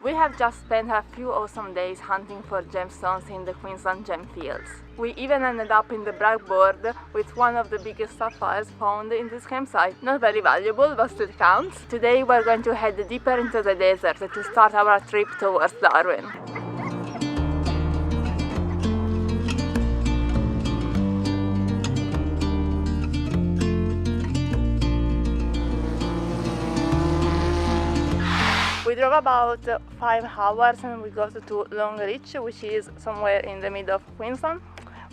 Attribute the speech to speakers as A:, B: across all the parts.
A: We have just spent a few awesome days hunting for gemstones in the Queensland gem fields. We even ended up in the blackboard with one of the biggest sapphires found in this campsite. Not very valuable, but still counts. Today we're going to head deeper into the desert to start our trip towards Darwin. We drove about 5 hours and we got to Long Reach, which is somewhere in the middle of Queensland.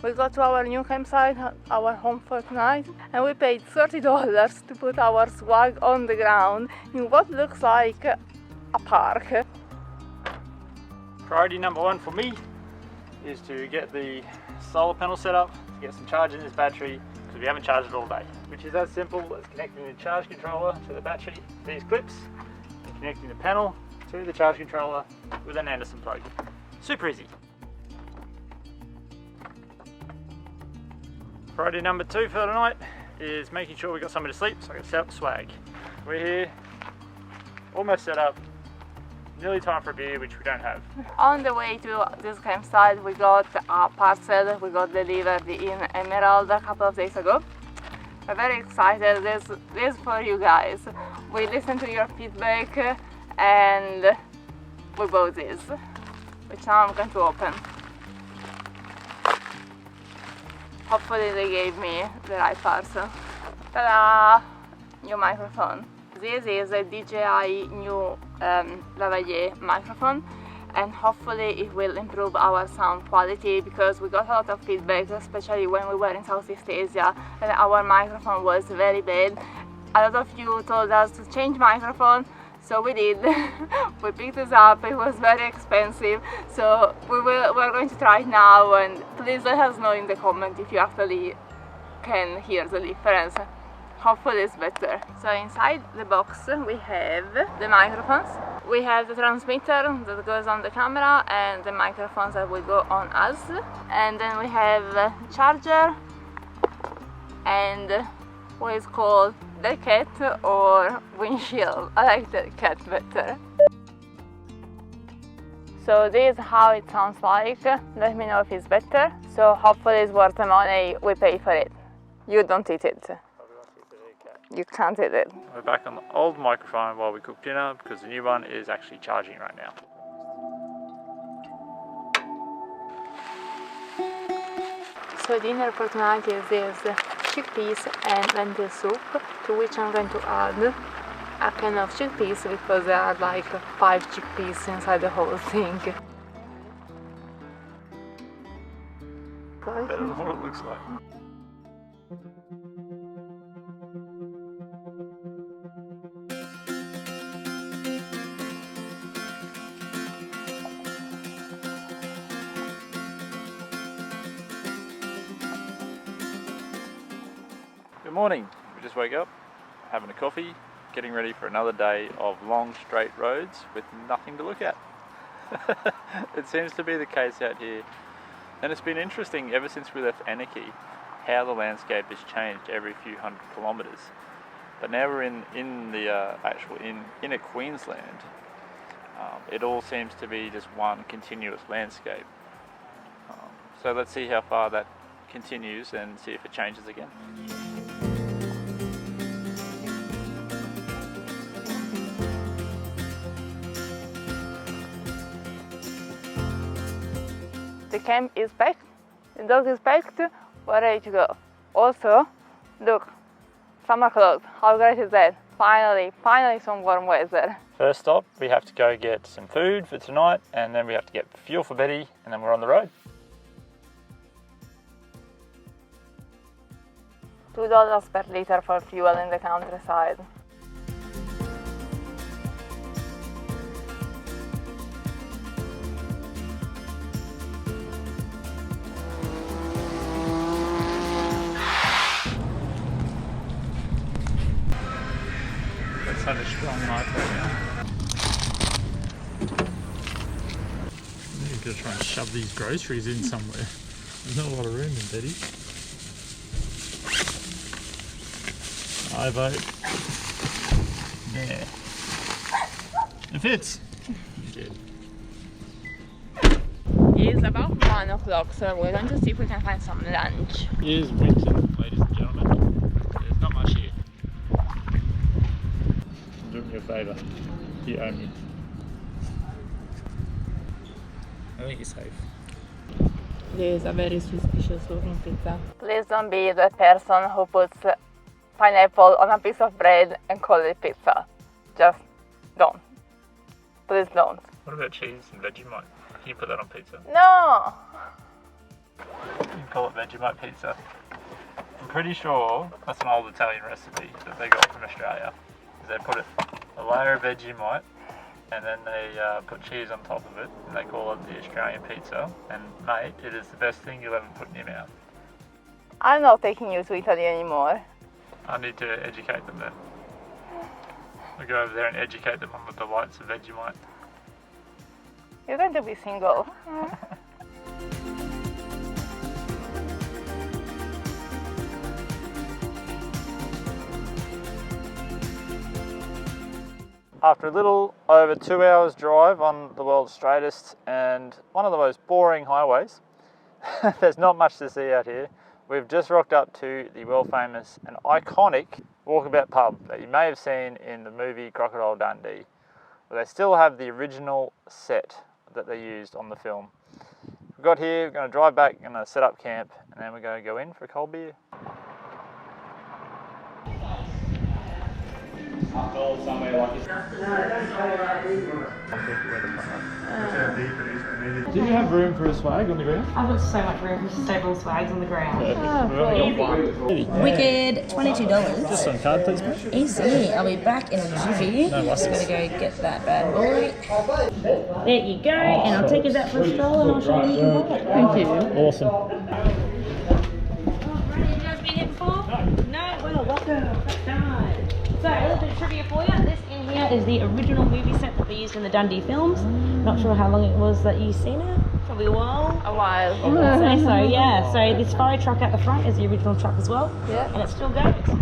A: We got to our new campsite, our home for tonight, and we paid $30 to put our swag on the ground in what looks like a park.
B: Priority number one for me is to get the solar panel set up, to get some charge in this battery, because we haven't charged it all day. Which is as simple as connecting the charge controller to the battery, these clips, connecting the panel to the charge controller with an Anderson plug. Super easy. Priority number 2 for tonight is making sure we got somewhere to sleep, so I can set up the swag. We're here, almost set up, nearly time for a beer, which we don't have.
A: On the way to this campsite we got a parcel we got delivered in Emerald a couple of days ago. I'm very excited. This is for you guys. We listened to your feedback and we bought this, which now I'm going to open. Hopefully they gave me the right parcel. Ta-da! New microphone. This is a DJI new lavalier microphone, and hopefully it will improve our sound quality, because we got a lot of feedback, especially when we were in Southeast Asia, that our microphone was very bad. A lot of you told us to change microphone, so we did. We picked this up, it was very expensive, so we're going to try it now, and please let us know in the comment if you actually can hear the difference. Hopefully it's better. So inside the box we have the microphones, we have the transmitter that goes on the camera and the microphones that will go on us, and then we have charger and what is called the cat or windshield. I like the cat better. So this is how it sounds like. Let me know if it's better. So hopefully it's worth the money we pay for it. You don't eat it. You can't eat it.
B: We're back on the old microphone while we cook dinner, because the new one is actually charging right now.
A: So dinner for tonight is this chickpeas and lentil soup, to which I'm going to add a can of chickpeas, because there are like 5 chickpeas inside the whole thing.
B: Better than what it looks like. Good morning. We just woke up, having a coffee, getting ready for another day of long straight roads with nothing to look at. It seems to be the case out here, and it's been interesting ever since we left Anakie how the landscape has changed every few hundred kilometres. But now we're in the actual inner Queensland. It all seems to be just one continuous landscape. So let's see how far that continues and see if it changes again.
A: The camp is packed, the dog is packed, we're ready to go. Also, look, summer clothes, how great is that? Finally some warm weather.
B: First stop, we have to go get some food for tonight, and then we have to get fuel for Betty, and then we're on the road.
A: $2 per litre for fuel in the countryside.
B: That's such a strong night right now. You've got to try and shove these groceries in somewhere. There's not a lot of room in Betty. I vote. Yeah. It fits. kid.
A: It's about 1 o'clock, so we're going to see if we can find some lunch.
B: Here's Winton, ladies and gentlemen. There's not much here. Do me a favour. You owe me. I think you're safe.
A: This is a very suspicious looking pizza. Please don't be the person who puts pineapple on a piece of bread and call it pizza. Just don't. Please don't.
B: What about cheese and Vegemite? Can you put that on pizza?
A: No!
B: You can call it Vegemite pizza. I'm pretty sure that's an old Italian recipe that they got from Australia. They put a layer of Vegemite and then they put cheese on top of it and they call it the Australian pizza. And mate, it is the best thing you'll ever put in your mouth.
A: I'm not taking you to Italy anymore.
B: I need to educate them then. I'll go over there and educate them on the delights of Vegemite.
A: You're going to be single.
B: After a little over 2 hours drive on the world's straightest and one of the most boring highways, there's not much to see out here. We've just rocked up to the world famous and iconic Walkabout pub that you may have seen in the movie Crocodile Dundee. But they still have the original set that they used on the film. We got here, we're going to drive back, going to set up camp, and then we're going to go in for a cold beer. Somewhere like this. Do you have room for a swag on the ground?
C: I've got so much room for several swags on the ground.
D: Wicked, $22.
B: Just on card, please, mate.
D: Easy. I'll be back in a jiffy.
B: No
D: Just
B: worries.
D: gonna go get that bad boy.
C: There you go, and I'll take you back for a stroll and I'll show you what you can buy.
A: Thank you.
B: Awesome.
C: Have you guys been here before? No? Well, welcome. So, a little bit of trivia for you. This in here is the original movie set that they used in the Dundee films. Not sure how long it was that you've seen it. Probably a while.
A: A while.
C: So yeah. So this fire truck at the front is the original truck as well.
A: Yeah.
C: And it still goes. So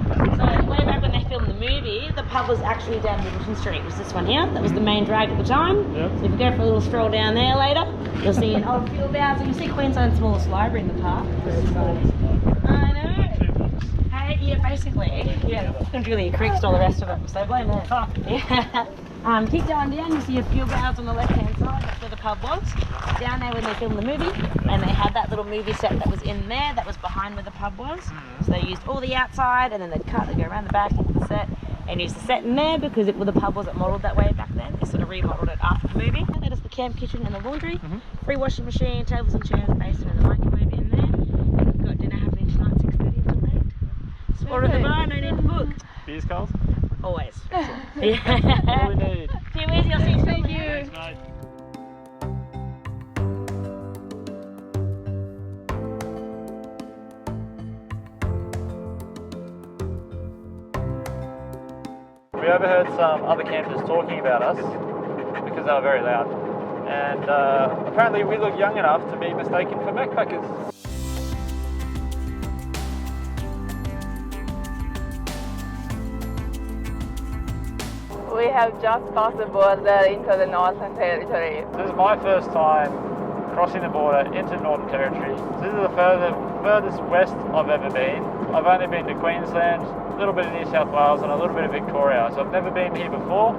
C: way back when they filmed the movie, the pub was actually down Middleton Street. It was this one here. That was the main drag at the time.
B: Yep.
C: So if you go for a little stroll down there later, you'll see an old fuel bowser. You'll see Queensland's smallest library in the park. I know. Yeah, basically. Yeah, and Julia Creek's all the rest of it, so blame that. Yeah. Keep going down, you see a few bars on the left hand side, that's where the pub was. Down there when they filmed the movie, and they had that little movie set that was in there, that was behind where the pub was. So they used all the outside, and then they'd cut, they'd go around the back into the set, and use the set in there because the pub wasn't modelled that way back then. They sort of remodelled it after the movie. That is the camp kitchen and the laundry. Free washing machine, tables and chairs, basement and the microwave in there. And we've got dinner happening tonight, 6:30 till 8. Order the bar, no need to book.
B: Beers, Carls?
C: Always.
B: All we need.
C: Too easy, I'll see you soon.
A: Thank you.
B: Thanks, mate. We overheard some other campers talking about us because they were very loud. And apparently we look young enough to be mistaken for backpackers.
A: We have just passed the border into the Northern Territory.
B: This is my first time crossing the border into Northern Territory. This is the furthest west I've ever been. I've only been to Queensland, a little bit of New South Wales and a little bit of Victoria, so I've never been here before.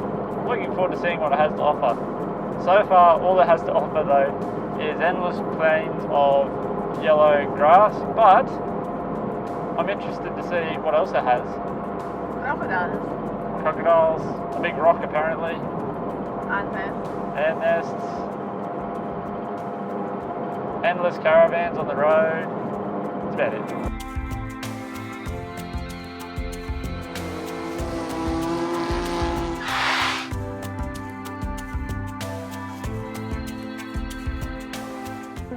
B: Looking forward to seeing what it has to offer. So far, all it has to offer though is endless plains of yellow grass, but I'm interested to see what else it has. Crocodiles, a big rock apparently,
A: Ant nests.
B: ant nests, endless caravans on the road. That's about it.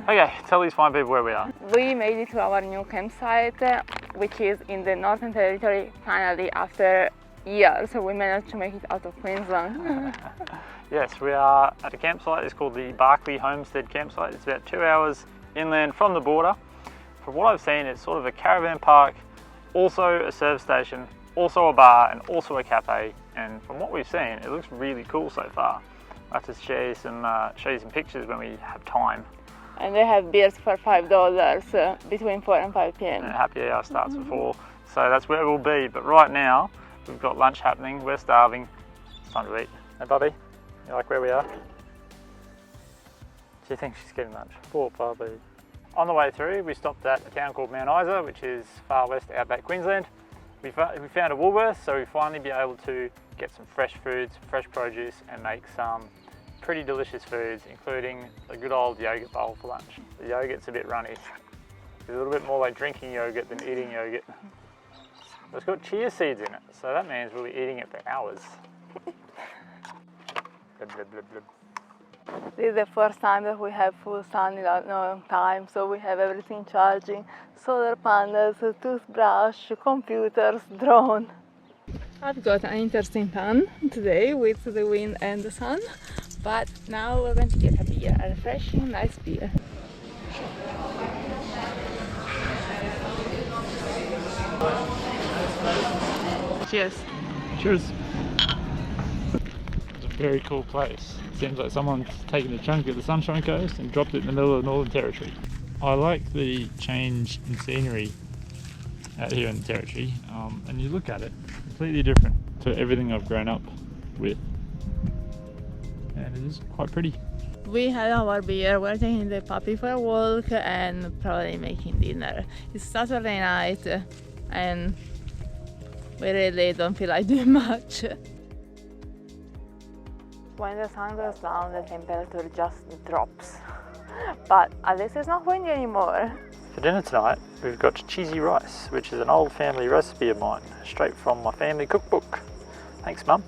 B: Okay, tell these fine people where we are.
A: We made it to our new campsite, which is in the Northern Territory finally after years. So we managed to make it out of Queensland.
B: Yes, we are at a campsite. It's called the Barclay Homestead campsite. It's about 2 hours inland from the border. From what I've seen, it's sort of a caravan park, also a service station, also a bar, and also a cafe. And from what we've seen, it looks really cool so far. I'll have to show you some pictures when we have time.
A: And they have beers for $5 between 4 and 5 p.m.
B: And happy hour starts at 4, so that's where we'll be. But right now, we've got lunch happening, we're starving, it's time to eat. Hey Bubby, you like where we are? Do you think she's getting lunch? Poor Bubby. On the way through, we stopped at a town called Mount Isa, which is far west Outback, Queensland. We found a Woolworths, so we finally be able to get some fresh foods, fresh produce, and make some pretty delicious foods, including a good old yogurt bowl for lunch. The yogurt's a bit runny. It's a little bit more like drinking yogurt than eating yogurt. It's got chia seeds in it, so that means we'll be eating it for hours. Blub, blub, blub, blub.
A: This is the first time that we have full sun in a long time, so we have everything charging. Solar panels, toothbrush, computers, drone. I've got an interesting plan today with the wind and the sun, but now we're going to get a beer, a refreshing, nice beer. Cheers.
B: Cheers. It's a very cool place. It seems like someone's taken a chunk of the Sunshine Coast and dropped it in the middle of the Northern Territory. I like the change in scenery out here in the Territory, and you look at it, completely different to everything I've grown up with, and it is quite pretty.
A: We had our beer, we're taking the puppy for a walk and probably making dinner. It's Saturday night and we really don't feel like doing much. When the sun goes down, the temperature just drops. But at least it's not windy anymore.
B: For dinner tonight, we've got cheesy rice, which is an old family recipe of mine, straight from my family cookbook. Thanks, Mum.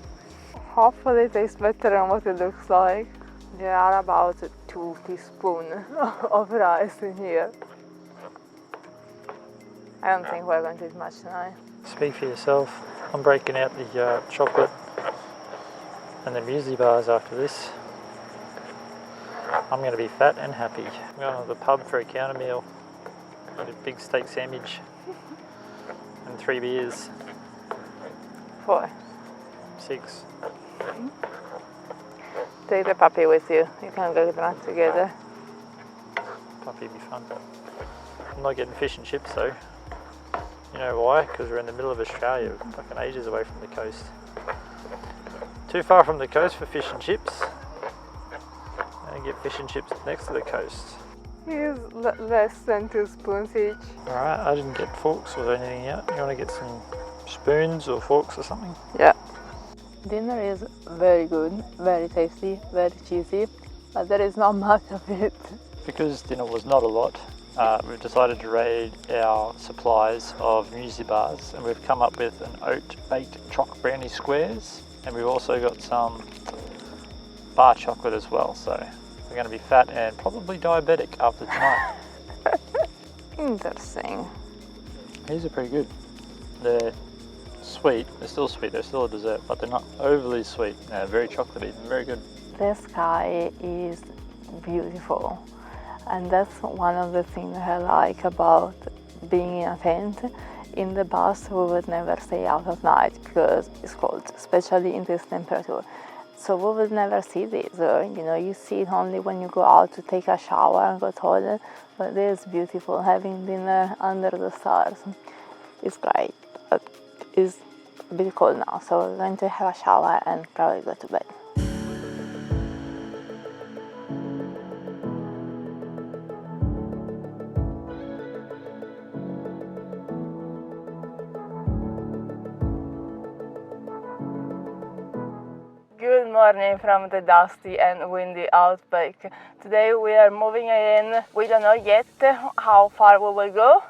A: Hopefully it tastes better than what it looks like. There are about 2 teaspoons of rice in here. I don't think we're going to eat much tonight.
B: Speak for yourself. I'm breaking out the chocolate and the muesli bars after this. I'm going to be fat and happy. I'm going to the pub for a counter meal. Got a big steak sandwich and 3 beers.
A: 4.
B: 6.
A: Take the puppy with you. You can go drunk together.
B: Puppy will be fun. I'm not getting fish and chips though. You know why? Because we're in the middle of Australia. We're fucking ages away from the coast. Too far from the coast for fish and chips. And get fish and chips next to the coast.
A: Here's less than 2 spoons each.
B: Alright, I didn't get forks or anything out. You want to get some spoons or forks or something?
A: Yeah. Dinner is very good, very tasty, very cheesy, but there is not much of it.
B: Because dinner was not a lot, we've decided to raid our supplies of muesli bars, and we've come up with an oat baked choc brownie squares, and we've also got some bar chocolate as well, so we're going to be fat and probably diabetic after tonight.
A: Interesting.
B: These are pretty good. They're sweet, they're still sweet, they're still a dessert, but they're not overly sweet. They're very chocolatey, very good.
A: The sky is beautiful, and that's one of the things I like about being in a tent. In the bus we would never stay out at night because it's cold, especially in this temperature. So we would never see this, or you see it only when you go out to take a shower and go to the toilet. But it is beautiful having dinner under the stars. It's great, but it's a bit cold now, so we're going to have a shower and probably go to bed. Good morning from the dusty and windy Outback. Today we are moving in. We don't know yet how far we will go,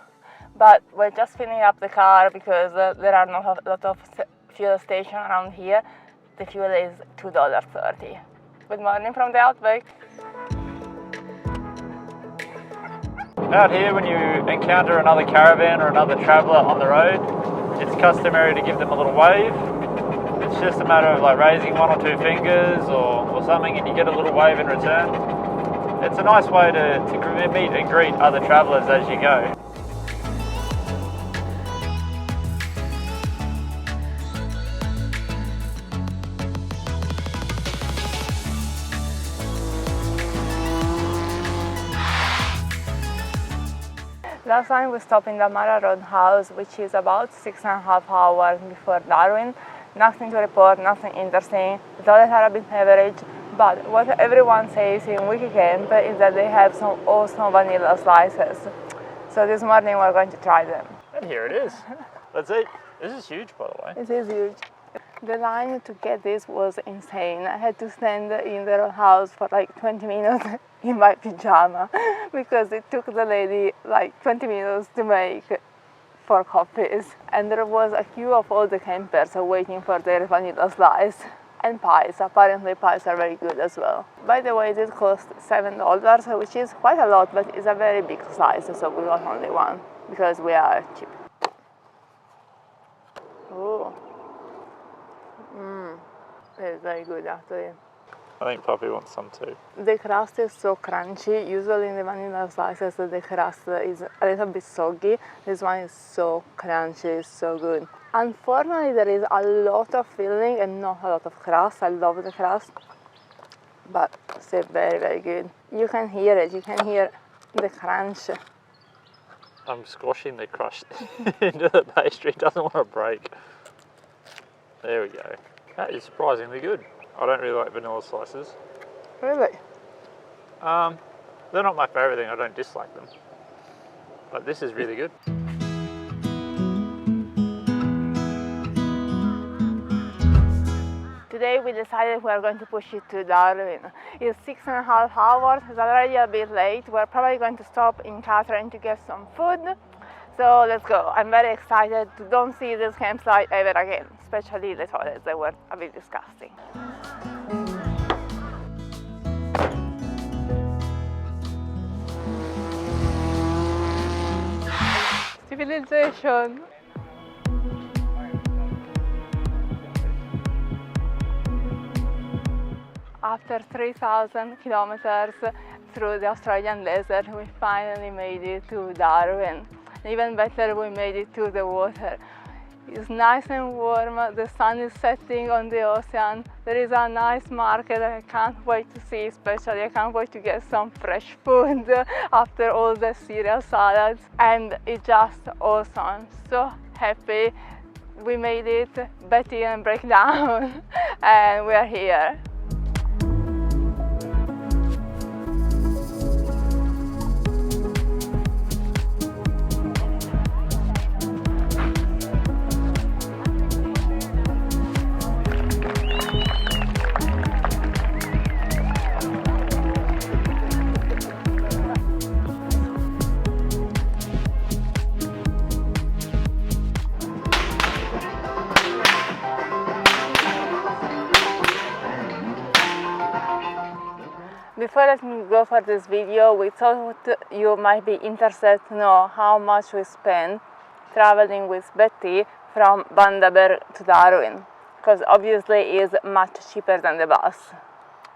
A: but we're just filling up the car because there are not a lot of fuel stations around here. The fuel is $2.30. Good morning from the Outback.
B: Out here, when you encounter another caravan or another traveller on the road, it's customary to give them a little wave. It's just a matter of like raising 1 or 2 fingers or something, and you get a little wave in return. It's a nice way to meet and greet other travellers as you go.
A: Last time we stopped in the Mara Roadhouse, which is about 6.5 hours before Darwin. Nothing to report, nothing interesting. The toilets are a bit average, but what everyone says in Wiki Camp is that they have some awesome vanilla slices. So this morning we're going to try them.
B: And here it is. Let's eat. This is huge, by the way.
A: It is huge. The line to get this was insane. I had to stand in the house for like 20 minutes in my pajama because it took the lady like 20 minutes to make 4 copies. And there was a queue of all the campers waiting for their vanilla slice. And pies. Apparently pies are very good as well. By the way, this cost $7, which is quite a lot, but it's a very big slice, so we got only one because we are cheap. Oh. It's very good actually.
B: I think Puppy wants some too.
A: The crust is so crunchy. Usually in the vanilla slices the crust is a little bit soggy. This one is so crunchy, it's so good. Unfortunately there is a lot of filling and not a lot of crust. I love the crust, but it's very, very good. You can hear it, you can hear the crunch.
B: I'm squashing the crust into the pastry, it doesn't want to break. There we go. That is surprisingly good. I don't really like vanilla slices.
A: Really?
B: They're not my favourite thing, I don't dislike them. But this is really good.
A: Today we decided we are going to push it to Darwin. It's 6.5 hours, it's already a bit late. We're probably going to stop in Catherine to get some food. So let's go. I'm very excited to don't see this campsite ever again, especially the toilets, they were a bit disgusting. Civilization. After 3,000 kilometers through the Australian desert, we finally made it to Darwin. Even better, we made it to the water. It's nice and warm, the sun is setting on the ocean. There is a nice market that I can't wait to see, especially I can't wait to get some fresh food after all the cereal salads. And it's just awesome. I'm so happy we made it. Betty and breakdown and we are here. Before letting me go for this video, we thought you might be interested to know how much we spent traveling with Betty from Bundaberg to Darwin, because obviously it is much cheaper than the bus.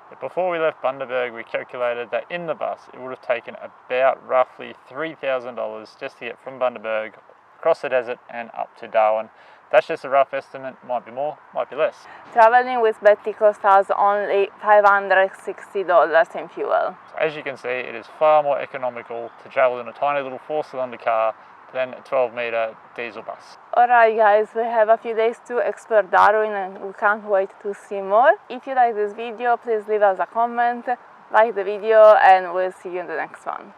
B: But before we left Bundaberg, we calculated that in the bus it would have taken about roughly $3,000 just to get from Bundaberg across the desert and up to Darwin. That's just a rough estimate, might be more, might be less.
A: Traveling with Betty cost us only $560 in fuel.
B: So as you can see, it is far more economical to travel in a tiny little 4-cylinder car than a 12-metre diesel bus.
A: Alright guys, we have a few days to explore Darwin and we can't wait to see more. If you like this video, please leave us a comment, like the video, and we'll see you in the next one.